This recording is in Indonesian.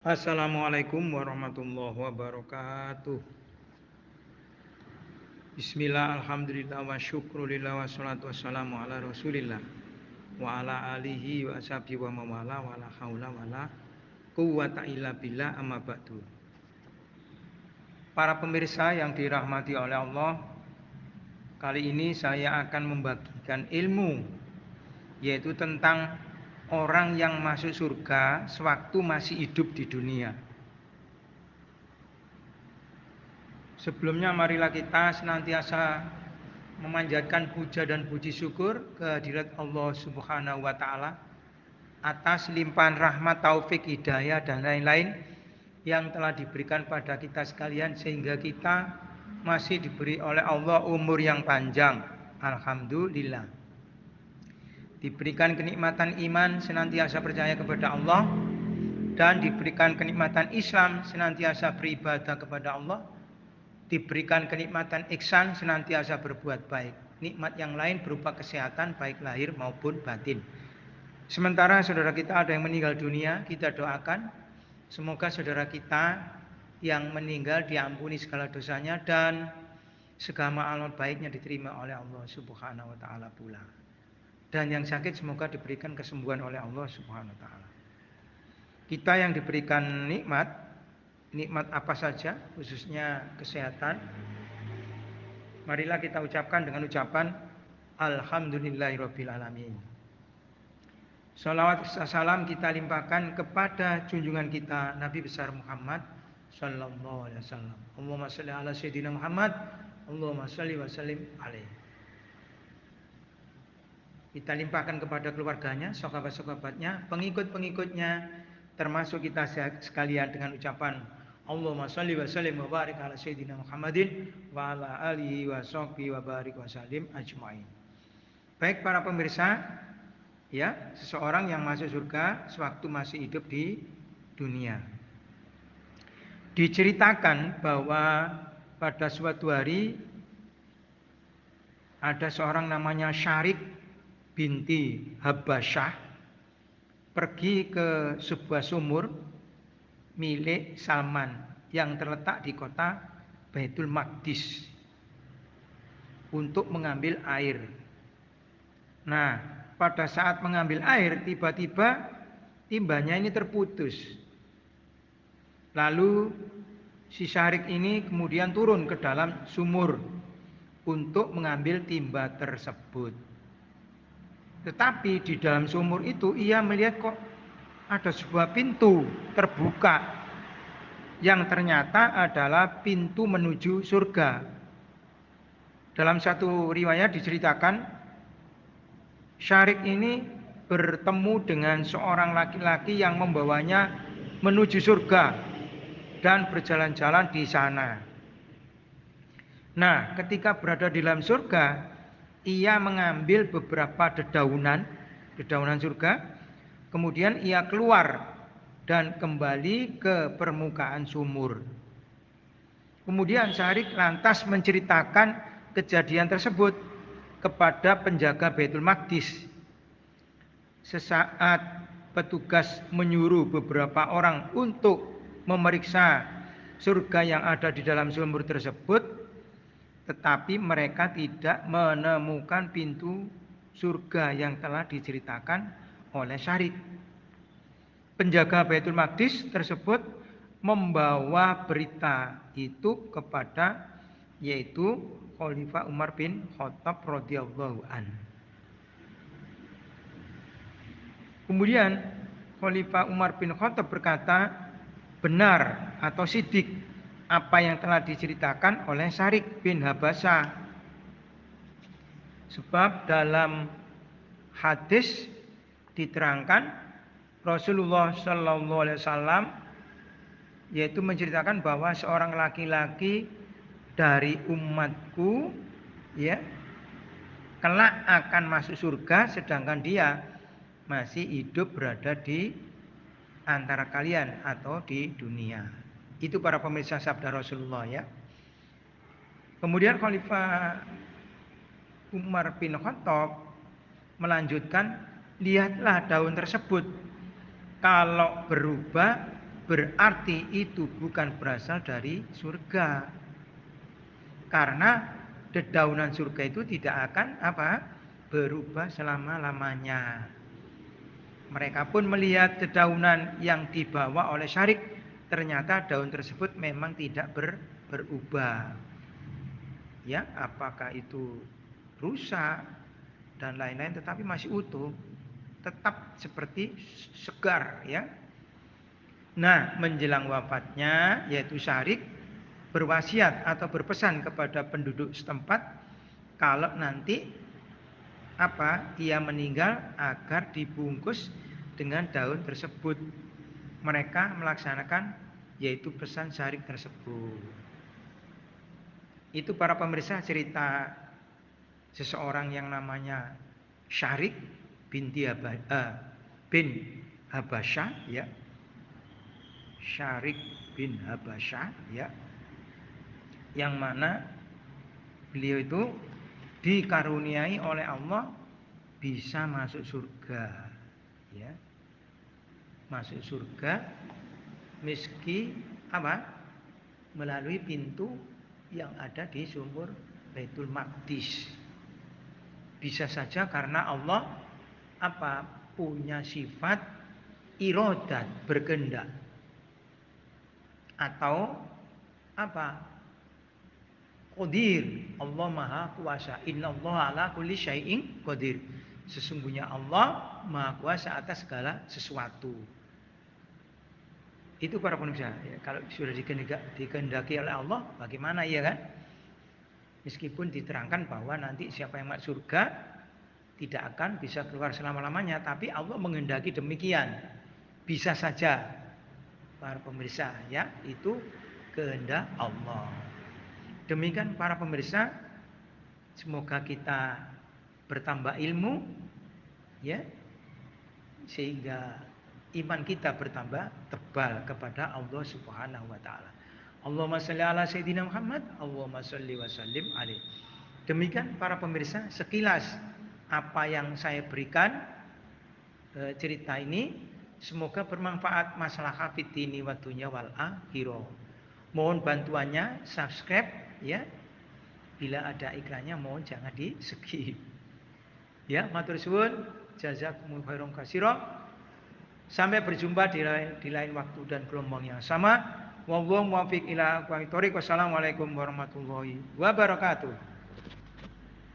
Assalamualaikum warahmatullahi wabarakatuh. Bismillah, alhamdulillah, wa syukrulillah, wassalatu wassalamu ala rasulillah wa ala alihi wa ashabihi wa mawala wa la haula wa la quwwata illa billah, amma ba'du. Para pemirsa yang dirahmati oleh Allah, kali ini saya akan membagikan ilmu, yaitu tentang orang yang masuk surga sewaktu masih hidup di dunia. Sebelumnya marilah kita senantiasa memanjatkan puja dan puji syukur kehadirat Allah Subhanahu wa taala atas limpahan rahmat, taufik, hidayah dan lain-lain yang telah diberikan pada kita sekalian sehingga kita masih diberi oleh Allah umur yang panjang. Alhamdulillah. Diberikan kenikmatan iman, senantiasa percaya kepada Allah, dan diberikan kenikmatan Islam, senantiasa beribadah kepada Allah. Diberikan kenikmatan ihsan, senantiasa berbuat baik. Nikmat yang lain berupa kesehatan baik lahir maupun batin. Sementara saudara kita ada yang meninggal dunia, kita doakan semoga saudara kita yang meninggal diampuni segala dosanya dan segala amal baiknya diterima oleh Allah Subhanahu wa taala pula. Dan yang sakit semoga diberikan kesembuhan oleh Allah Subhanahu wa taala. Kita yang diberikan nikmat apa saja, khususnya kesehatan, marilah kita ucapkan dengan ucapan Alhamdulillahirabbil alamin. Salawat salam kita limpahkan kepada junjungan kita Nabi besar Muhammad sallallahu alaihi wasallam. Allahumma shalli ala sayyidina Muhammad, Allahumma shalli wa sallim alaihi. Kita limpahkan kepada keluarganya, sahabat-sahabatnya, pengikut-pengikutnya, termasuk kita sekalian dengan ucapan Allahumma shalli wa sallim wa barik ala sayyidina Muhammadin wa ala alihi wa sahbihi wa barik wa sallim ajmain. Baik para pemirsa, ya, seseorang yang masuk surga sewaktu masih hidup di dunia. Diceritakan bahwa pada suatu hari ada seorang namanya Syarik binti Habasyah pergi ke sebuah sumur milik Salman yang terletak di kota Baitul Maqdis untuk mengambil air. Nah, pada saat mengambil air tiba-tiba timbanya ini terputus. Lalu si Syarik ini kemudian turun ke dalam sumur untuk mengambil timba tersebut. Tetapi di dalam sumur itu ia melihat kok ada sebuah pintu terbuka yang ternyata adalah pintu menuju surga. Dalam satu riwayat diceritakan Syarik ini bertemu dengan seorang laki-laki yang membawanya menuju surga dan berjalan-jalan di sana. Nah, ketika berada di dalam surga, ia mengambil beberapa dedaunan surga. Kemudian ia keluar dan kembali ke permukaan sumur. Kemudian Syarik lantas menceritakan kejadian tersebut kepada penjaga Baitul Maqdis. Sesaat petugas menyuruh beberapa orang untuk memeriksa surga yang ada di dalam sumur tersebut, tetapi mereka tidak menemukan pintu surga yang telah diceritakan oleh Syarik. Penjaga Baitul Maqdis tersebut membawa berita itu kepada yaitu Khalifah Umar bin Khattab radhiyallahu an. Kemudian Khalifah Umar bin Khattab berkata, benar atau sidik apa yang telah diceritakan oleh Syarik bin Habasyah. Sebab dalam hadis diterangkan Rasulullah Shallallahu Alaihi Wasallam yaitu menceritakan bahwa seorang laki-laki dari umatku ya kelak akan masuk surga sedangkan dia masih hidup berada di antara kalian atau di dunia. Itu para pemirsa sabda Rasulullah ya. Kemudian Khalifah Umar bin Khattab melanjutkan, lihatlah daun tersebut. Kalau berubah berarti itu bukan berasal dari surga. Karena dedaunan surga itu tidak akan berubah selama-lamanya. Mereka pun melihat dedaunan yang dibawa oleh Syarik, ternyata daun tersebut memang tidak berubah. Ya, apakah itu rusak dan lain-lain, tetapi masih utuh, tetap seperti segar, ya. Nah, menjelang wafatnya, yaitu Syarik berwasiat atau berpesan kepada penduduk setempat kalau nanti ia meninggal agar dibungkus dengan daun tersebut. Mereka melaksanakan yaitu pesan Syarik tersebut. Itu para pemirsa cerita seseorang yang namanya Syarik bin Habasyah, ya. Syarik bin Habasyah, ya. Yang mana beliau itu dikaruniai oleh Allah bisa masuk surga, ya. Masuk surga meski melalui pintu yang ada di sumur Baitul Maqdis. Bisa saja karena Allah punya sifat iradat, berkehendak, atau qadir, Allah Maha Kuasa. Innallaha ala kulli syai'in qadir. Sesungguhnya Allah Maha Kuasa atas segala sesuatu. Itu para pemirsa, ya, kalau sudah dikehendaki oleh Allah, bagaimana, ya kan? Meskipun diterangkan bahwa nanti siapa yang masuk surga tidak akan bisa keluar selama-lamanya, tapi Allah menghendaki demikian. Bisa saja para pemirsa, ya, itu kehendak Allah. Demikian para pemirsa, semoga kita bertambah ilmu, ya, sehingga iman kita bertambah tebal kepada Allah Subhanahu wa taala. Allahumma shalli ala sayyidina Muhammad, Allahumma shalli wa sallim alaihi. Demikian para pemirsa, sekilas apa yang saya berikan cerita ini, semoga bermanfaat masalah hafidini wa dunya wal akhirah. Mohon bantuannya, subscribe, ya. Bila ada iklannya mohon jangan di-skip. Ya, matur suwun, jazakumullahu khairan katsiran. Sampai berjumpa di lain waktu dan gelombang yang sama. Wallahu muwaffiq ila aqwamit thoriq. Wassalamualaikum warahmatullahi wabarakatuh.